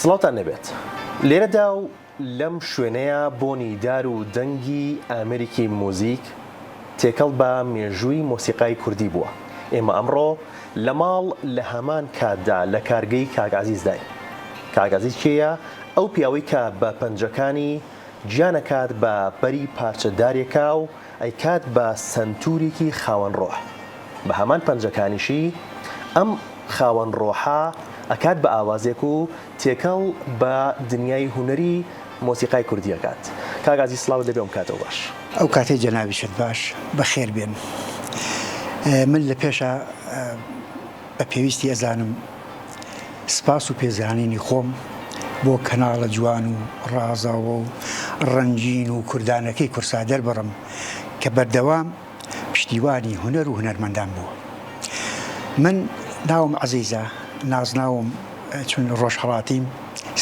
سڵاوتان نەبێت لێرەدا و لەم شوێنەیە بۆنی دار و دەنگی ئامریکی موزیک تێکەڵ بە مێژووی مۆسیقای کوردی بووە. ئێمە ئەمڕۆ لە ماڵ لە هەمان کاتدا لە کارگەی کاک عەزیز داین. کاک عەزیز کێیە؟ ئەو پیاوەی کە بە پەنجەکانی گیانەکات بە بەری پارچەدارێکا و ئەیکات بە سنتورێکی خاوەن ڕۆح. بە هەمان پەنجەکانیشی ئەم خاوەن ڕۆحە ئەکات بە ئاوازێک و تێکەڵ بە دنیای هونەری مۆسیقای کوردیەکات. کاک عەزیز سڵاو دەبێ ئەم کاتەوە باش. ئەو کاتەی جەنابیشت باش بەخێر بێن. من لە پێشە بە پێویستی ئەزانم سپاس و پێزانینی خۆم بۆ کەناڵە جوان و ڕازاوە و ڕەنجین و کوردانەکەی کورسادەر بڕم کە بەردەوام پشتیوانی هونەر و هونەرمەندان بووە. من ناوم عەزیزە، نازناوم چون ڕۆژهەڵاتیم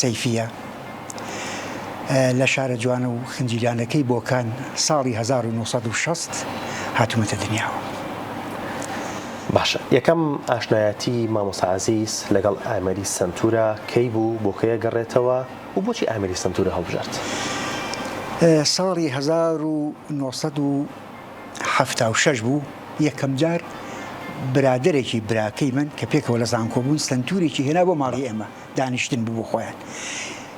سەیفیە، لە شارە جوانە و خنجیلانەکەی بۆکان ساڵی 1960 هاتوومەتە دنیاوە. باشە، یەکەم ئاشنایەتی مامۆستا عەزیز لەگەڵ ئامەری سنتورە کەی بوو، بۆ کەیە گەڕێتەوە و بۆچی ئامەری سنتورە هەڵبژارد؟ ساڵی 1976 بوو. یەکەم جار برادێکی براکەی من کە پێکەوە لە زانکۆ بوون سنتورێکی هێنا بۆ ماڵی ئێمە دانیشتن بوو بۆ خۆیان،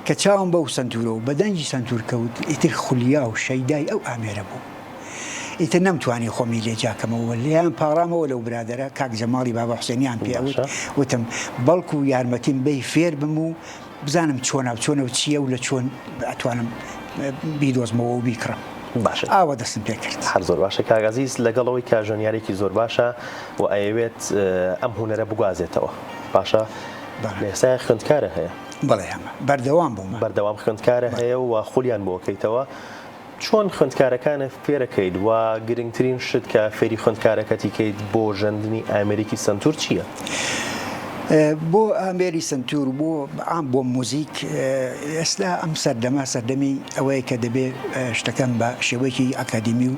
کە چاوم بەو سنتورە و بەدەنجی سنتور کەوت. ئیتر خولیا و شەیدای ئەو ئامێرە بوو. ئیتر نەمتوانی خۆمی لێجاکەمەوە، لێیان پاڕامەوە لەو برادەرە کاک جەماڵی بابا حوسێنیان پێوت، وتم بەڵکو و یارمەتیم بەی فێر بم و بزانم چۆنە و چییە و لە چۆن ئەتوانم بیدۆزمەوە و بیکڕم. باشە، ئاوە دەستم پێ کرد. هەر زۆر باشە کاک عەزیز، لەگەڵەوەی کە ژەنیارێکی زۆر باشە و ئەیەوێت ئەم هونەرە بگوازێتەوە. باشە، لێسای خوێندکارە هەیە؟ بەڵێ ئەمە بەردەوام بوومە. بەردەوام خوێندکارە هەیە و خولیان بۆکەیتەوە. چۆن خوێندکارەکانە فێرەکەیت و گرنگترین شت کە فێری خوێندکارەکەتی کەیت بۆ ژەندنی ئامێرێکی سنتور چییە؟ بۆ ئامێری سنتور بۆ موزیک ئێستا ئەم سەردەمی ئەوەیە کە دەبێت شتەکەم بە شێوەیەکی ئەکادیمی و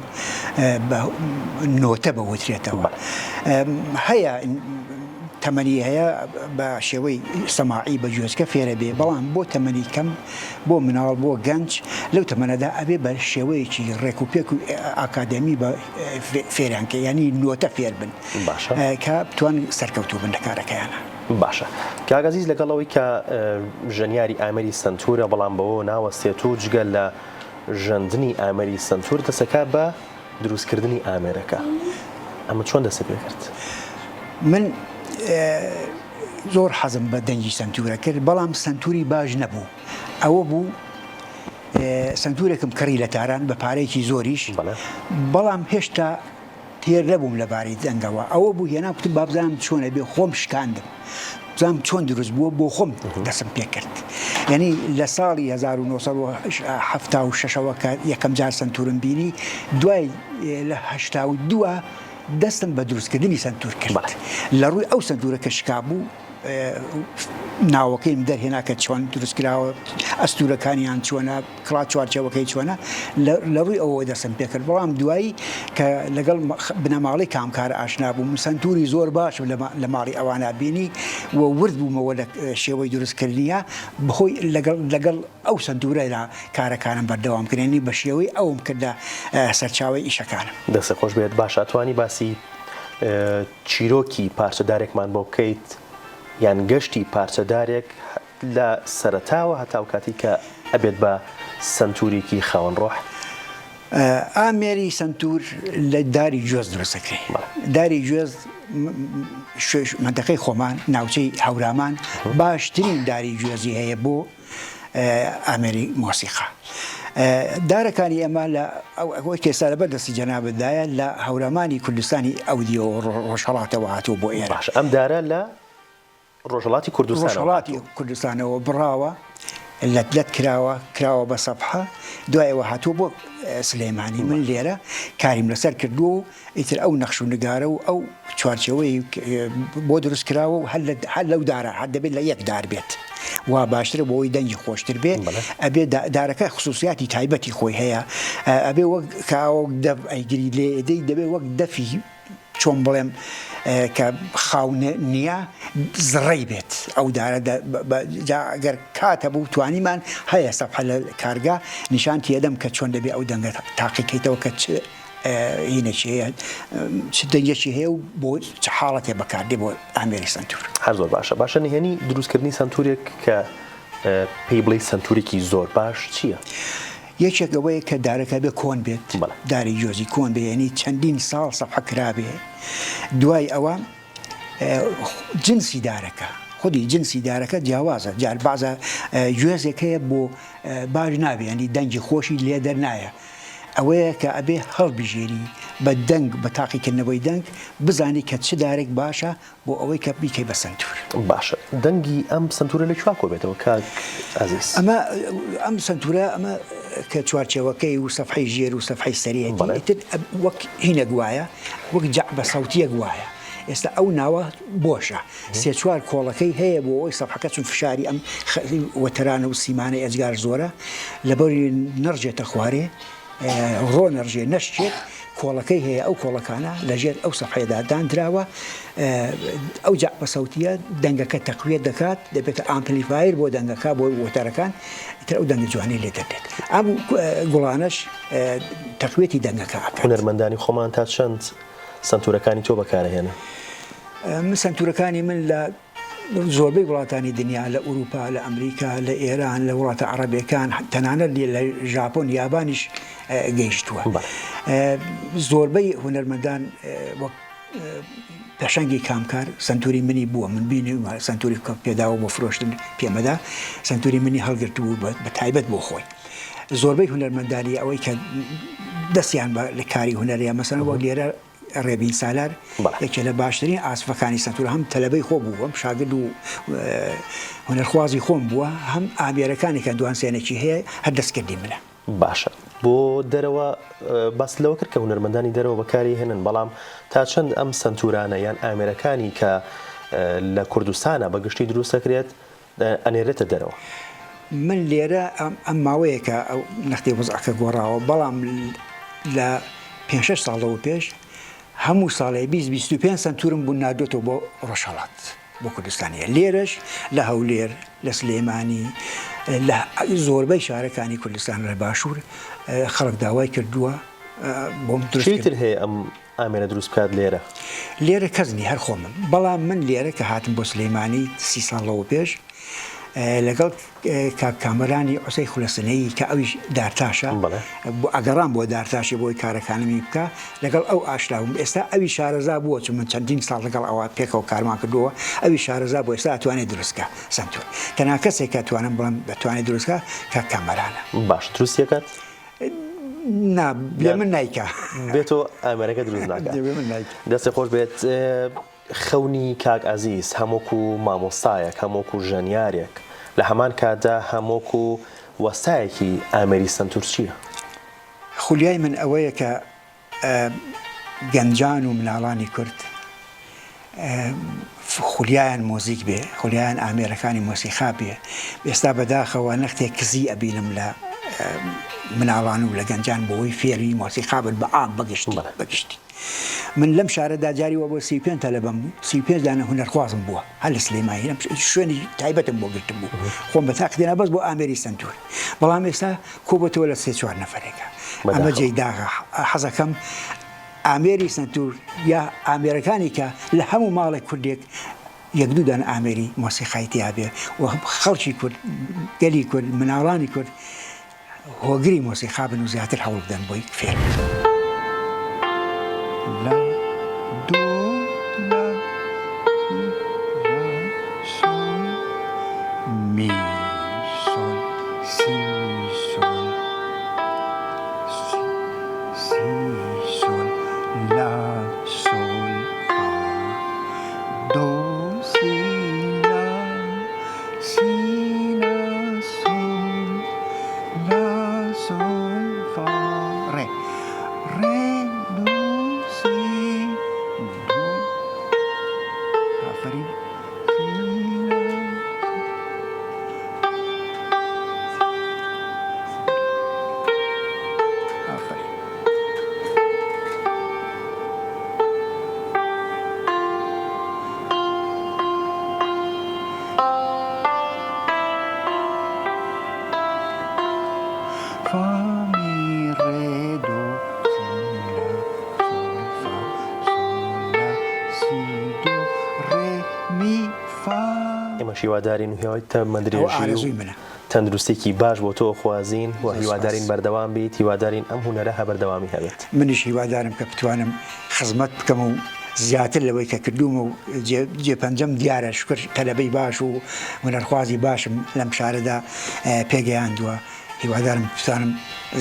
نۆتە بەوترێتەوە. هەیە تەمەنی هەیە بە شێوەی سەماعی بە جۆزکە فێرە بێ، بەڵام بۆ تەمەنی کەم، بۆ مناڵ، بۆ گەنج لەو تەمەنەدا ئەبێ بە شێوەیەکی ڕێک و پێک و ئاکادمی بە فێرانکە، ینی نۆتە فێر بن کە بتوان سەرکەوتوو بن لە کارەکەیانە. باشە، کاک عەزیز لەگەڵەوەی کە ژەنیاری ئامەری سنتورە بەڵام بەوە ناوەستێت و جگە لە ژەندنی ئامەری سنتور دەسەکات بە دروستکردنی ئامێرەکە. ئەمە چۆن دەسە پێ کرد؟ من زۆر حەزم بە دەنگی سنتورە کرد، بەڵام سنتوری باش نەبوو. ئەوە بوو سنتورێکم کڕی لە تاران بە پارەیەکی زۆریش، بەڵام هێشتا تێر نەبووم لەبارەی دەنگەوە. ئەوە بوو هێنا کوتم با بزانم چۆنە بێ، خۆم شکاندم، بزانم چۆن دروست بووە، بۆ خۆم دەسم پێ کرد. یعنی لە ساڵی 1976ەوە کە یەکەم جار سنتورم بینی، دوای لە 82 دەستم بە دروستکردنی سنتور کرد. لە ڕووی ئەو سنتورە کە شکا بوو ناوەکەیم دەرهێناکە چۆن دروستکراوە، ئەستورەکانیان چۆنە، کڵات چوارچەوەکەی چۆنە، لە ڕووی ئەوەوە دەستم پێ کرد. بەڵام دوایی کە لەگەڵ بنەماڵی کامکارە ئاشنا بووم، سنتوری زۆر باش لە ماڵی ئەوانە بینی و ورد بوومەوە لە شێوەی دروستکردنیە، بەهۆی لەگەڵ ئەو سنتورەدا کارەکانم بەردەوام کردنی بە شێوەی ئەوم کردە سەرچاوی ئیشەکانم. دەستە خۆش بێت. باش، ئەتوانی باسی چیرۆکی پارچەدارێکمان بۆ بکەیت، یان گەشتی پارچەدارێک لە سەرەتاوە هەتاو کاتی کە ئەبێت بە سنتورێکی خاوەن ڕۆح؟ ئامێری سنتور لە داری گوێز دروستەکەی. داری گوێز مەنتەقەی خۆمان، ناوچەی هەورامان، باشترین داری گوێزی هەیە بۆ ئامێری مۆسیقا. دارەکانی ئەمە لە ئەوەی کێسا لە بەردەستی جەنابەتدایە لە هەورامانی کوردستانی ئەودیۆ ڕۆژهەڵاتەوە هاتووە بۆ ئێرە. ئەم دارە لە ڕۆژهەڵاتی کوردستانەوە بڕاوە، لەت کراوە بە سەفحە، دوایەوە هاتووە بۆ سلێمانی. من لێرە کاریم لەسەر کردووە و ئیتر ئەو نەخش و نگارە و ئەو چوارچەوەی بۆ دروست کراوە و هەر لەو دارە هەر دەبێت لە یەک دار بێت، وا باشترە بۆەوەی دەنگی خۆشتر بێ. ئەبێ دارەکە خصوصیاتی تایبەتی خۆی هەیە، ئەبێ وەک کاوەک دەف ئەیگری لێ ئێدەی دەبێت وەک دەفی چۆن بڵێم کە خاونە نییە زڕی بێت ئەو ئەگەر کاتە بوو توانیمان هەیە سەفحە لە کارگا نیشان تێدەم کە چۆن دەبێ ئەو دەنگە تاقیکەیتەوە کە هینەکی هەیە چ دەنگێکی هەیە و بۆ چ حاڵەتێ بەکاردێ بۆ ئامێری سنتور. هەر زۆر باشە نهێنی دروستکردنی سنتورێک کە پێی بڵێ سنتورێکی زۆر باش چییە؟ یەکێک ئەوەیە کە دارەکە بێ کۆن بێت داری جۆزی کۆن بێ ینی چەندین ساڵ سەفحە کرابێ. دوای ئەوە جنسی دارەکە خودی جنسی دارەکە جیاوازە جار بازە گوێزێک هەیە بۆ باش نابێ ینی دەنگی خۆشی لێ دەرنایە ئەوەیە کە ئەبێ هەڵبژێری بە دەنگ بە تاقیکردنەوەی دەنگ بزانی کە چ دارێک باشە بۆ ئەوەی کە بیکەی بە سنتور. باشە دەنگی ئەم سنتورە لە کووا کۆبێتەوە کاک ئازیز؟ ئەم سنتورە ئەمە کە چوارچێوەکەی و سەفحەی ژێر و سەفحەی سەریەتی وەک هینە گوایە وەک جەع بە سەوتیە گوایە. ئێستا ئەو ناوە بۆشە سێ چوار کۆڵەکەی هەیە بۆ ئەوی سەفحەکە چون فشاری ئەم وەتەرانە و سیمانە ئەجگار زۆرە لەبەری نەڕژێتە خوارێ ڕۆ نەڕژێ نەشتێت کۆڵەکەی هەیە ئەو کۆڵەکانە لەژێر ئەو سەفحەیەدا دانراوە ئەو جەع بە سەوتیە دەنگەکە تەقویت دەکات دەبێتە ئامپلیفایر بۆ دەنگەکە بۆ وەتەرەکان ئیتر ئەو دەنگە جوانی لێ دەبێت ئەم گوڵانەش تەقویەتی دەنگەکە هونەرمەندانی خۆمان تا چەند سنتورەکانی تۆ بەکارهێنن؟ من سنتورەکانی من لە زۆربەی وڵاتانی دنیا لە ئوروپا لە ئەمریکا لە ئێران لە وڵاتە عەرەبیەکان تەنانەت لە ژاپۆن یابانیش گەیشتووە. زۆربەی هونەرمەندان وەک پێشەنگی کامکار سنتوری منی بووە من بینی سنتوری پێداوە بۆ فرۆشتن پێمەدا سنتوری منی هەڵگرتبوو بە تایبەت بۆ خۆی. زۆربەی هونەرمەندانی ئەوەی کە دەستیان لە کاری هونەریە مەسەڵەن وەک لێرە ڕێبین سالار یەکێ لە باشترین ئاسفەکانی سنتور هەم تەلەبەی خۆ بوو هەم شاگرد و هونەرخوازی خۆم بووە هەم ئامێرەکانی کە دوانسێنێکی هەیە هەر دەستکردی منە. باشە بۆ دەرەوە باس لەوە کرد کە هونەرمەندانی دەرەوە بەکاری هێنن بەڵام تا چەند ئەم سنتورانە یان ئامێرەکانی کە لە کوردستانە بەگشتی دروست دەکرێت ئەنێرێتە دەرەوە؟ من لێرە ئەم ماوەیە کە ئەو نەختی وەزعەکە گۆڕاوە بەڵام لە 5-6 ساڵەوە پێش هەموو ساڵی 20-25 سنتورم بوو نادۆتەوە بۆ ڕۆژهەڵات بۆ کوردستانیە لێرەش لە هەولێر لە سلێمانی لە زۆربەی شارەکانی کوردستان لە باشوور خەڵک داوای کردووە بۆم درستتر هەیە ئەم ئامێرە دروست بکات لێرە کەسنی هەر خۆمم بەڵام من لێرە کە هاتم بۆ سلێمانی 30 ساڵەوە پێش لەگەڵ کامەرانی عوسەی خولەسنەیی کە ئەویش دارتاشە ئەگەڕام بۆ دارتاشی بۆی کارەکانمی بکە لەگەڵ ئەو ئاشلاوم ئێستا ئەوی شارەزا بووە چون من چەندین ساڵ لەگەڵ ئەوە پێکەوە کارمان کردووە ئەوی شارەزا بۆ ئێستا ئەتوانێت دروستکە سنتور تەنها کەسێک کە توانم بڵم دەتوانێت دروستکە کە کامەرانە. باش دروستیەکەت؟ لێ من نایکە بێتەوە ئامێرەکە دروست ناکات دەستی خۆش بێت. خەونی کاک ئازیز هەمووکو مامۆستایەک هەمووکو ژەنیارێک لە هەمان کاتدا هەمووکو وەستایەکی ئامێری سنتور چییە؟ خولیای من ئەوەیە کە گەنجان و مناڵانی کورد خولیایان مۆزیک بێ خولیایان ئامێرەکانی مۆسیقا بێ ئێستا بەداخەوە نەختێک کزی ئەبینم لە مناڵان و لە گەنجان بۆەوەی فێری مۆسیقا بن بە عام بەگشتی من لەم شارەدا جاریوە بۆ 35 تەلەبەم بوو 35 دانە هونەرخوازم بووە هەر لە سلێمانی شوێنی تایبەتم بۆ گرتم بوو خۆم بە تاقیدێنە بەس بۆ ئامێری سنتور بەڵام ئێستا کۆبەتەوە لە 3-4 نەفرێکە ئەمە جێداغا حەزەکەم ئامێری سنتور یا ئامێرەکانی کە لە هەموو ماڵێک کوردێک یەک دوو دانە ئامێری مۆسیقای تیابێ و خەڵکی کورد گەلی کورد مناڵانی کورد هۆگری مۆسیقا بن و زیاتر هەوڵ بدەن بۆی فێر ئێمە هیوادارین و هێوای ئەو ئارەزووی تەمەندرێژی منە تەندروستێکی باش بۆ تۆ خوازین و هیوادارین بەردەوام بیت هیوادارین ئەم هونەرە هەبەردەوامی هەبێت منیش هیوادارم کە بتوانم خزمەت بکەم و زیاتر لەوەی کە کردومە و جێپەنجەم دیارە شکر تەلەبەی باش و هونەرخوازی باشم لەم شارەدا پێگەیاندووە هیوادارم بتوانم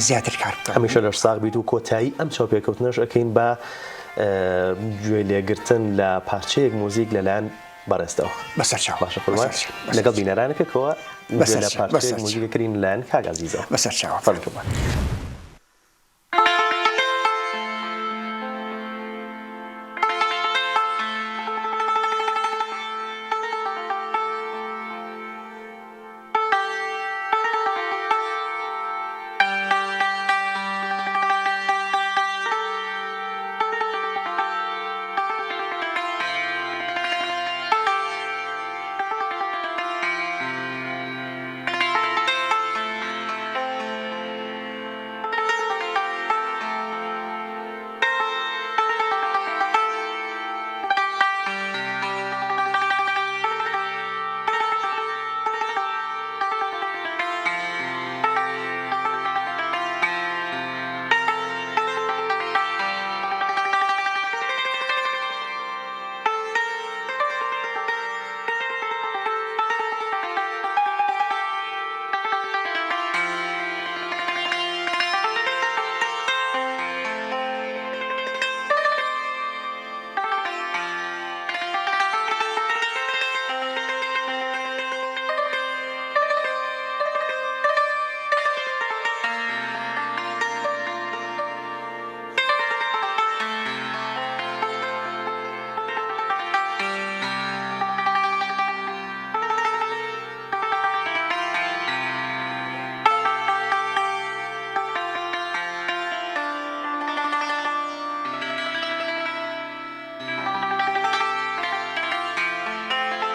زیاتر کار بکەم هەمیشە لەش ساغ بیت و کۆتایی ئەم چاوپێکەوتنەش ئەەکەین بە گوێ لێگرتن لە پارچەیەک موزیک لەلایەن بەڕێستەوە بەسەرچاو باشە قوربان لەگەڵ بینەرانێکەکەوە بەسەر لە پارچەیەک موزیکەکەین لەلایەن کاک عەزیزەوە بەسەرچاوە فەرمووی.